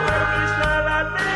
Quelle que soit la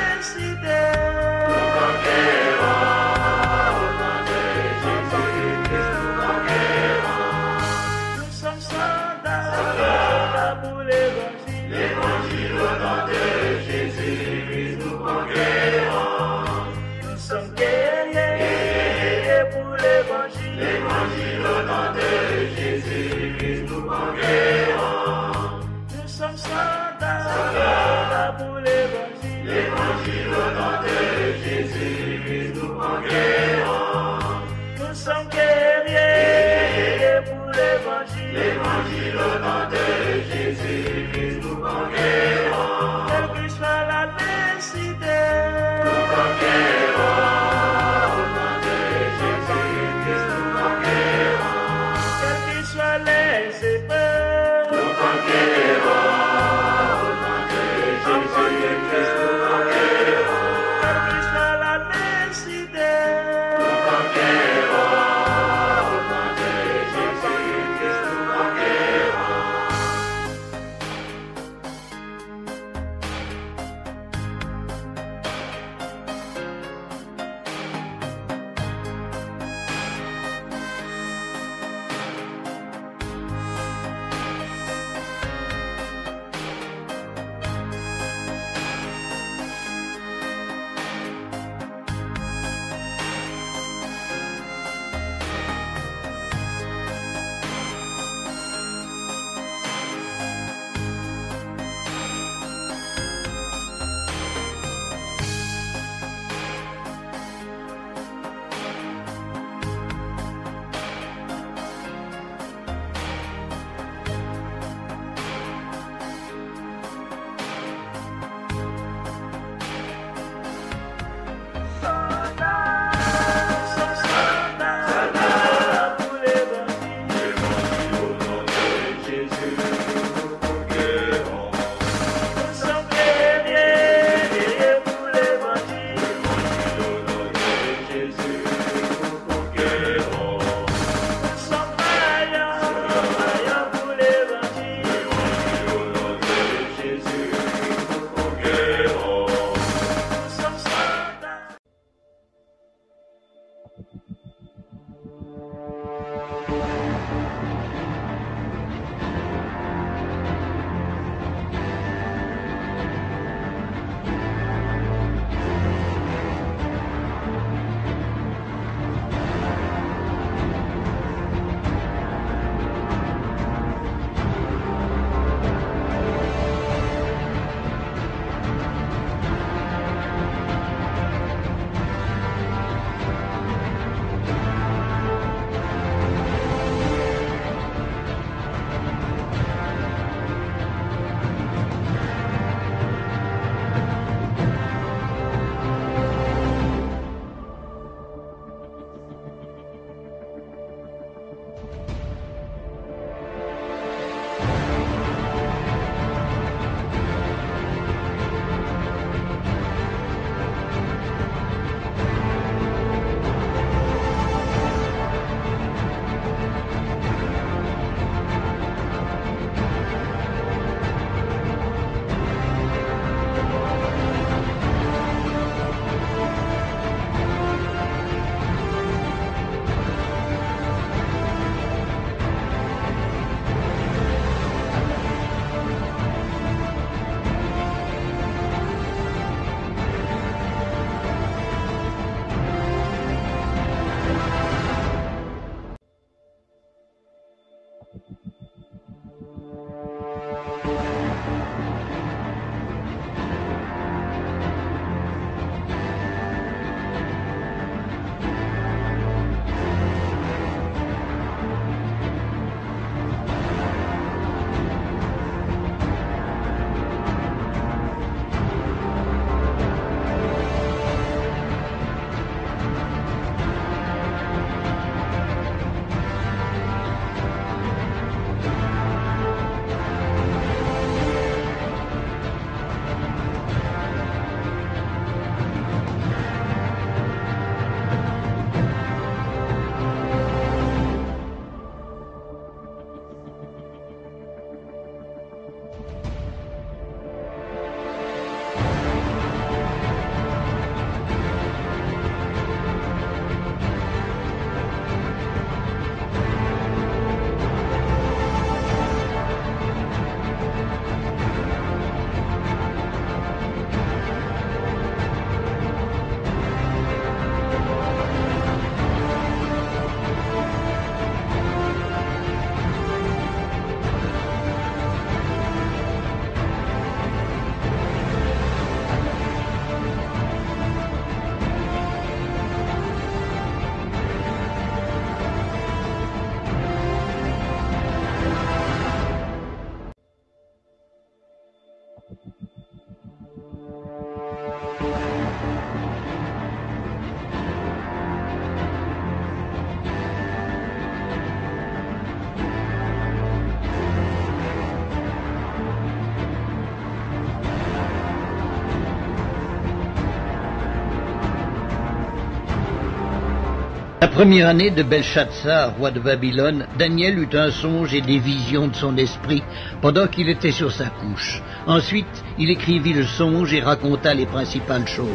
La première année de Belshazzar, roi de Babylone, Daniel eut un songe et des visions de son esprit pendant qu'il était sur sa couche. Ensuite, il écrivit le songe et raconta les principales choses.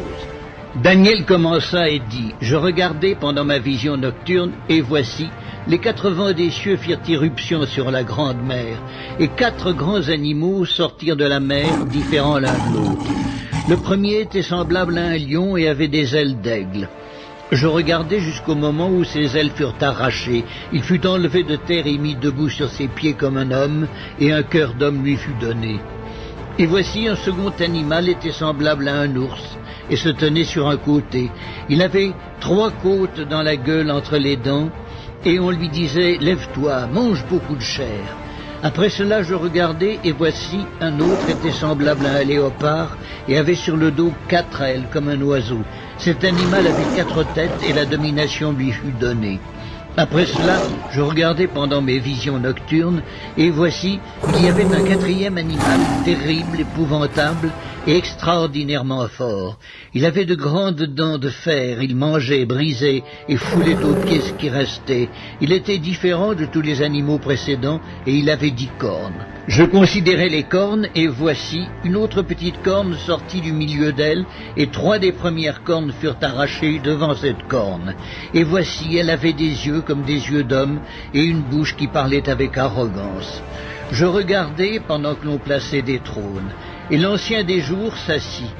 Daniel commença et dit, « Je regardai pendant ma vision nocturne, et voici, les 4 vents des cieux firent irruption sur la grande mer, et 4 grands animaux sortirent de la mer, différents l'un de l'autre. Le premier était semblable à un lion et avait des ailes d'aigle. Je regardai jusqu'au moment où ses ailes furent arrachées. Il fut enlevé de terre et mis debout sur ses pieds comme un homme, et un cœur d'homme lui fut donné. Et voici un second animal était semblable à un ours, et se tenait sur un côté. Il avait 3 côtes dans la gueule entre les dents, et on lui disait « Lève-toi, mange beaucoup de chair ». Après cela, je regardai, et voici, un autre était semblable à un léopard, et avait sur le dos 4 ailes, comme un oiseau. Cet animal avait 4 têtes, et la domination lui fut donnée. Après cela, je regardai pendant mes visions nocturnes, et voici, il y avait un 4e animal, terrible, épouvantable, et extraordinairement fort. Il avait de grandes dents de fer, il mangeait, brisait, et foulait aux pieds ce qui restait. Il était différent de tous les animaux précédents, et il avait 10 cornes. Je considérai les cornes, et voici, une autre petite corne sortit du milieu d'elle, et 3 des premières cornes furent arrachées devant cette corne. Et voici, elle avait des yeux comme des yeux d'homme, et une bouche qui parlait avec arrogance. Je regardai pendant que l'on plaçait des trônes, et l'ancien des jours s'assit.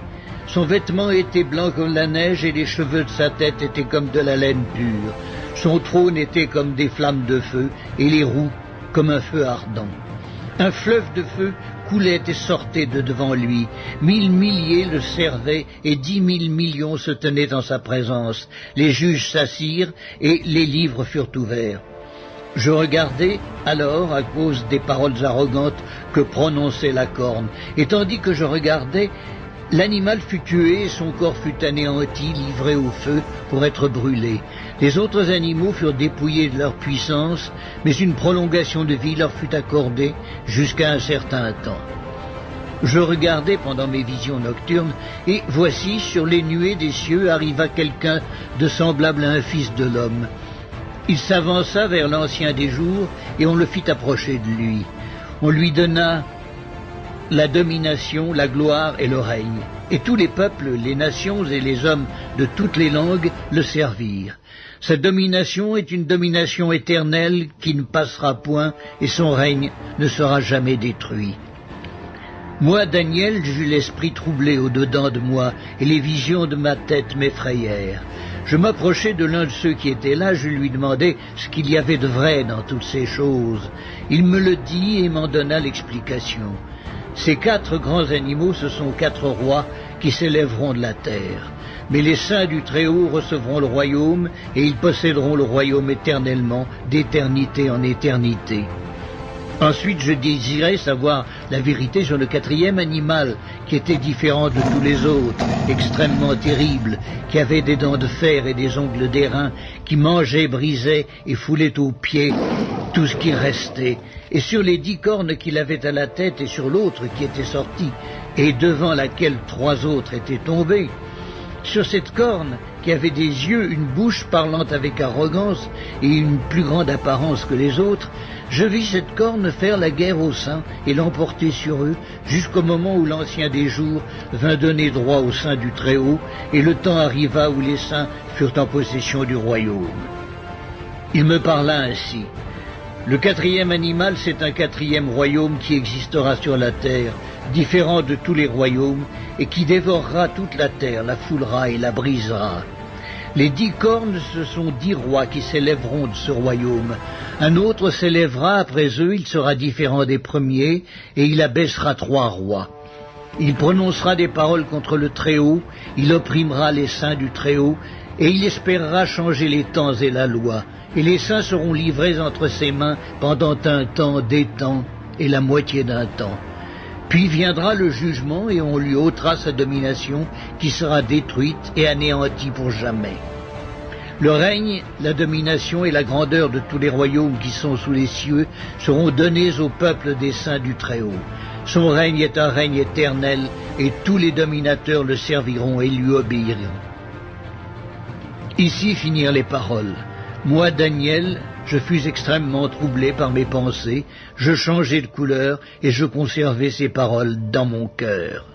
Son vêtement était blanc comme la neige, et les cheveux de sa tête étaient comme de la laine pure. Son trône était comme des flammes de feu, et les roues comme un feu ardent. Un fleuve de feu coulait et sortait de devant lui. 1000 milliers le servaient, et 10 000 millions se tenaient en sa présence. Les juges s'assirent, et les livres furent ouverts. Je regardai alors à cause des paroles arrogantes que prononçait la corne, et tandis que je regardais, l'animal fut tué et son corps fut anéanti, livré au feu pour être brûlé. Les autres animaux furent dépouillés de leur puissance, mais une prolongation de vie leur fut accordée jusqu'à un certain temps. Je regardais pendant mes visions nocturnes, et voici, sur les nuées des cieux arriva quelqu'un de semblable à un fils de l'homme. Il s'avança vers l'ancien des jours, et on le fit approcher de lui. On lui donna la domination, la gloire et le règne. Et tous les peuples, les nations et les hommes de toutes les langues le servirent. Sa domination est une domination éternelle qui ne passera point, et son règne ne sera jamais détruit. Moi, Daniel, j'eus l'esprit troublé au-dedans de moi, et les visions de ma tête m'effrayèrent. Je m'approchai de l'un de ceux qui étaient là, je lui demandai ce qu'il y avait de vrai dans toutes ces choses. Il me le dit et m'en donna l'explication. Ces 4 grands animaux, ce sont 4 rois qui s'élèveront de la terre. Mais les saints du Très-Haut recevront le royaume, et ils posséderont le royaume éternellement, d'éternité en éternité. Ensuite, je désirais savoir la vérité sur le 4e animal, qui était différent de tous les autres, extrêmement terrible, qui avait des dents de fer et des ongles d'airain, qui mangeait, brisait et foulait aux pieds tout ce qui restait. Et sur les 10 cornes qu'il avait à la tête et sur l'autre qui était sortie, et devant laquelle 3 autres étaient tombés, sur cette corne qui avait des yeux, une bouche parlant avec arrogance et une plus grande apparence que les autres, je vis cette corne faire la guerre aux saints et l'emporter sur eux jusqu'au moment où l'ancien des jours vint donner droit aux saints du Très-Haut, et le temps arriva où les saints furent en possession du royaume. Il me parla ainsi. Le 4e animal, c'est un 4e royaume qui existera sur la terre, différent de tous les royaumes, et qui dévorera toute la terre, la foulera et la brisera. Les 10 cornes, ce sont 10 rois qui s'élèveront de ce royaume. Un autre s'élèvera après eux, il sera différent des premiers, et il abaissera 3 rois. Il prononcera des paroles contre le Très-Haut, il opprimera les saints du Très-Haut, et il espérera changer les temps et la loi. Et les saints seront livrés entre ses mains pendant un temps, des temps, et la moitié d'un temps. Puis viendra le jugement, et on lui ôtera sa domination, qui sera détruite et anéantie pour jamais. Le règne, la domination et la grandeur de tous les royaumes qui sont sous les cieux seront donnés au peuple des saints du Très-Haut. Son règne est un règne éternel, et tous les dominateurs le serviront et lui obéiront. Ici finirent les paroles. Moi, Daniel, je fus extrêmement troublé par mes pensées, je changeai de couleur et je conservai ces paroles dans mon cœur.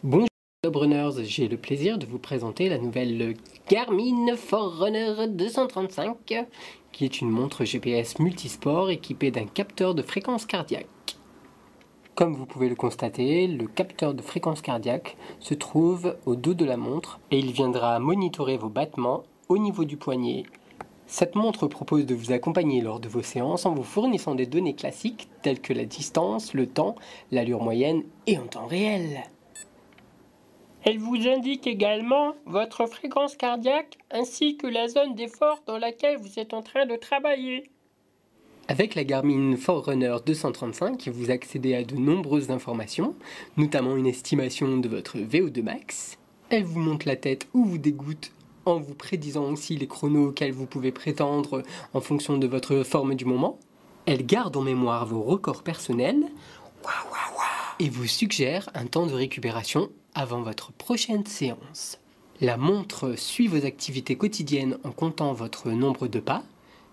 Bonjour Runners, j'ai le plaisir de vous présenter la nouvelle Garmin Forerunner 235 qui est une montre GPS multisport équipée d'un capteur de fréquence cardiaque. Comme vous pouvez le constater, le capteur de fréquence cardiaque se trouve au dos de la montre et il viendra monitorer vos battements au niveau du poignet. Cette montre propose de vous accompagner lors de vos séances en vous fournissant des données classiques telles que la distance, le temps, l'allure moyenne et en temps réel. Elle vous indique également votre fréquence cardiaque ainsi que la zone d'effort dans laquelle vous êtes en train de travailler. Avec la Garmin Forerunner 235, vous accédez à de nombreuses informations, notamment une estimation de votre VO2 max. Elle vous monte la tête ou vous dégoûte en vous prédisant aussi les chronos auxquels vous pouvez prétendre en fonction de votre forme du moment. Elle garde en mémoire vos records personnels et vous suggère un temps de récupération avant votre prochaine séance. La montre suit vos activités quotidiennes en comptant votre nombre de pas,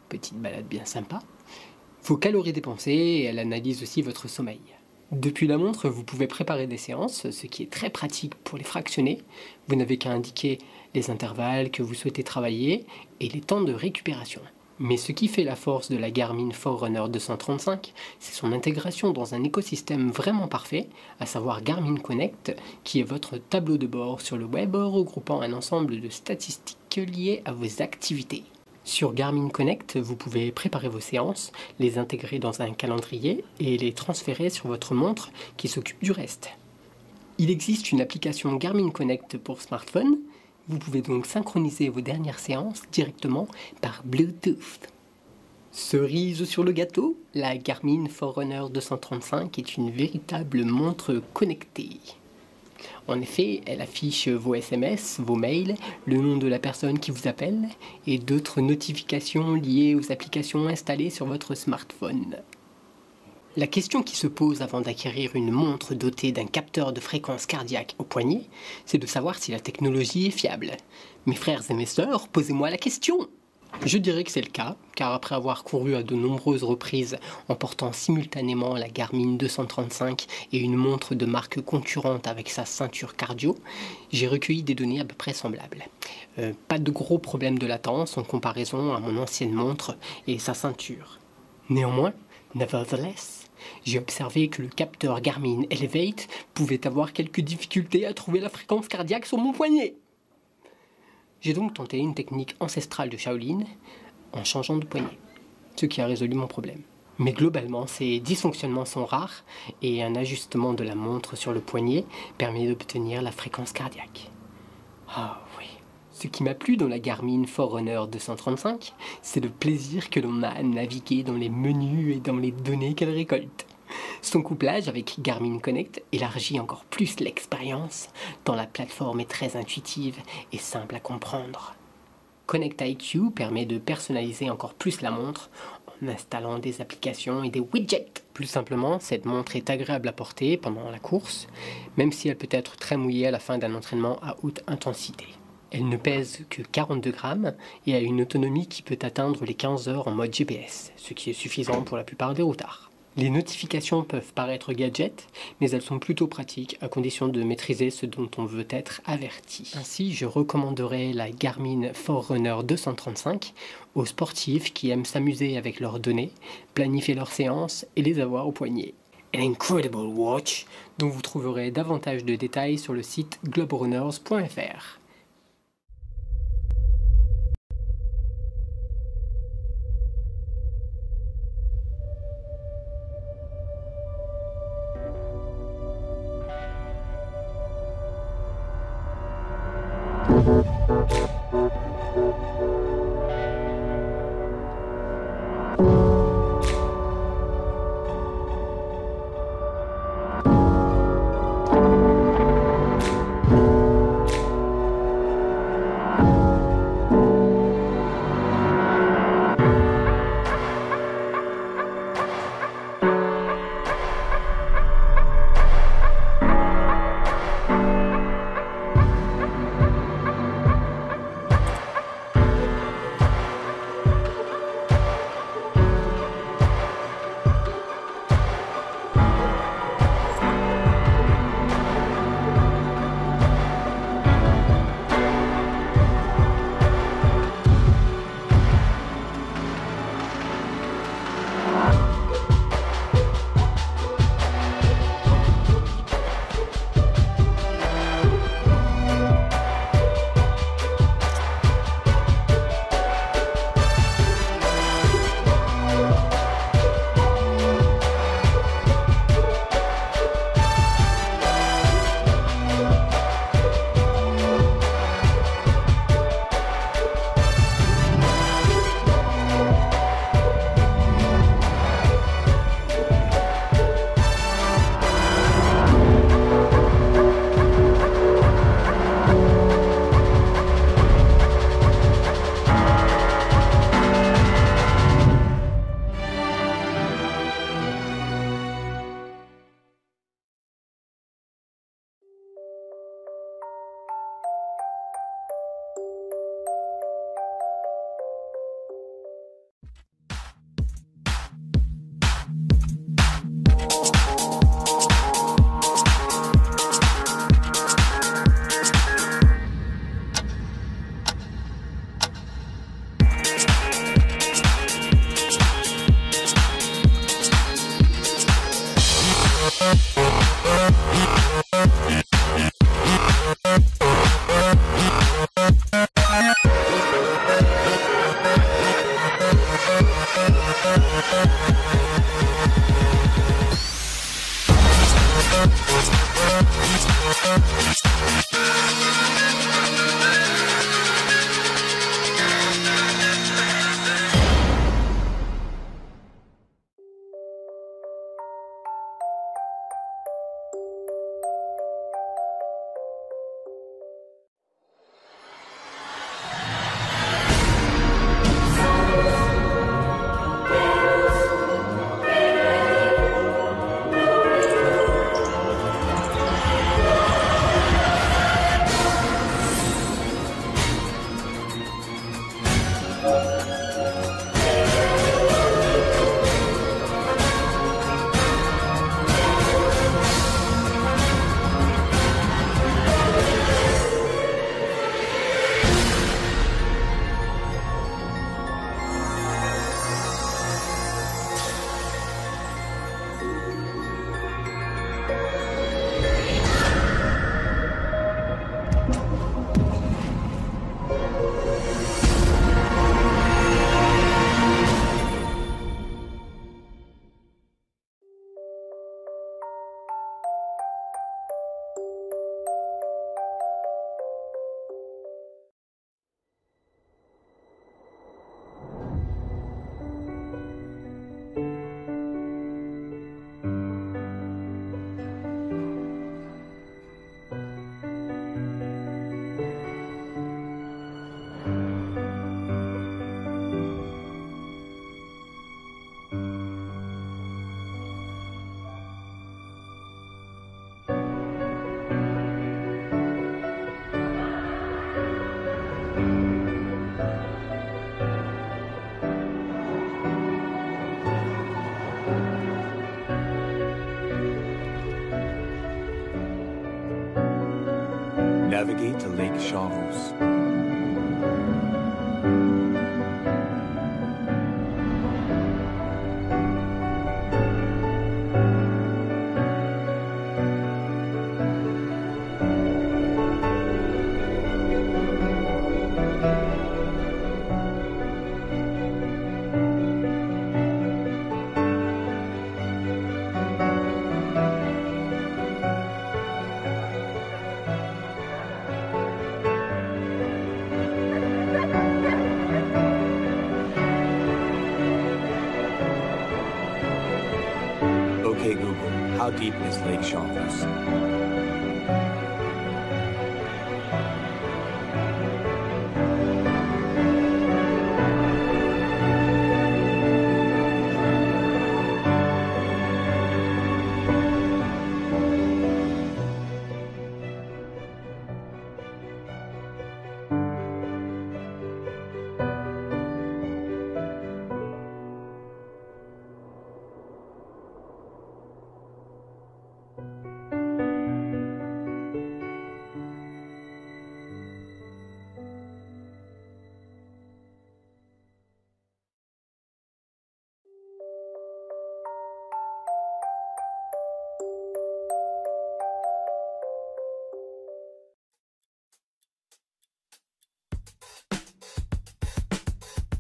petite balade bien sympa, vos calories dépensées et elle analyse aussi votre sommeil. Depuis la montre, vous pouvez préparer des séances, ce qui est très pratique pour les fractionner. Vous n'avez qu'à indiquer les intervalles que vous souhaitez travailler et les temps de récupération. Mais ce qui fait la force de la Garmin Forerunner 235, c'est son intégration dans un écosystème vraiment parfait, à savoir Garmin Connect, qui est votre tableau de bord sur le web regroupant un ensemble de statistiques liées à vos activités. Sur Garmin Connect, vous pouvez préparer vos séances, les intégrer dans un calendrier et les transférer sur votre montre qui s'occupe du reste. Il existe une application Garmin Connect pour smartphone. Vous pouvez donc synchroniser vos dernières séances directement par Bluetooth. Cerise sur le gâteau, la Garmin Forerunner 235 est une véritable montre connectée. En effet, elle affiche vos SMS, vos mails, le nom de la personne qui vous appelle et d'autres notifications liées aux applications installées sur votre smartphone. La question qui se pose avant d'acquérir une montre dotée d'un capteur de fréquence cardiaque au poignet, c'est de savoir si la technologie est fiable. Mes frères et mes sœurs, posez-moi la question! Je dirais que c'est le cas, car après avoir couru à de nombreuses reprises en portant simultanément la Garmin 235 et une montre de marque concurrente avec sa ceinture cardio, j'ai recueilli des données à peu près semblables. Pas de gros problèmes de latence en comparaison à mon ancienne montre et sa ceinture. Néanmoins, nevertheless, j'ai observé que le capteur Garmin Elevate pouvait avoir quelques difficultés à trouver la fréquence cardiaque sur mon poignet. J'ai donc tenté une technique ancestrale de Shaolin en changeant de poignet, ce qui a résolu mon problème. Mais globalement, ces dysfonctionnements sont rares et un ajustement de la montre sur le poignet permet d'obtenir la fréquence cardiaque. Ah oui. Ce qui m'a plu dans la Garmin Forerunner 235, c'est le plaisir que l'on a à naviguer dans les menus et dans les données qu'elle récolte. Son couplage avec Garmin Connect élargit encore plus l'expérience, tant la plateforme est très intuitive et simple à comprendre. Connect IQ permet de personnaliser encore plus la montre en installant des applications et des widgets. Plus simplement, cette montre est agréable à porter pendant la course, même si elle peut être très mouillée à la fin d'un entraînement à haute intensité. Elle ne pèse que 42 grammes et a une autonomie qui peut atteindre les 15 heures en mode GPS, ce qui est suffisant pour la plupart des routards. Les notifications peuvent paraître gadgets, mais elles sont plutôt pratiques à condition de maîtriser ce dont on veut être averti. Ainsi, je recommanderais la Garmin Forerunner 235 aux sportifs qui aiment s'amuser avec leurs données, planifier leurs séances et les avoir au poignet. An incredible watch dont vous trouverez davantage de détails sur le site globerunners.fr. navigate to Lake Charles. Okay, Google, how deep is Lake Charles?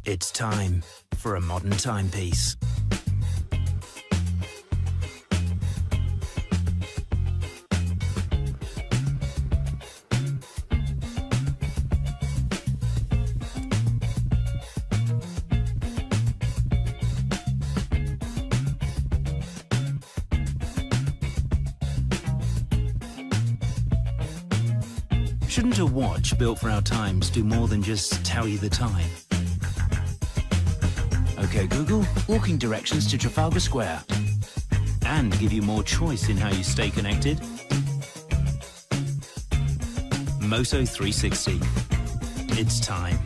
It's time for a modern timepiece. Shouldn't a watch built for our times do more than just tell you the time? Okay, Google, walking directions to Trafalgar Square. And give you more choice in how you stay connected. Moto 360. It's time.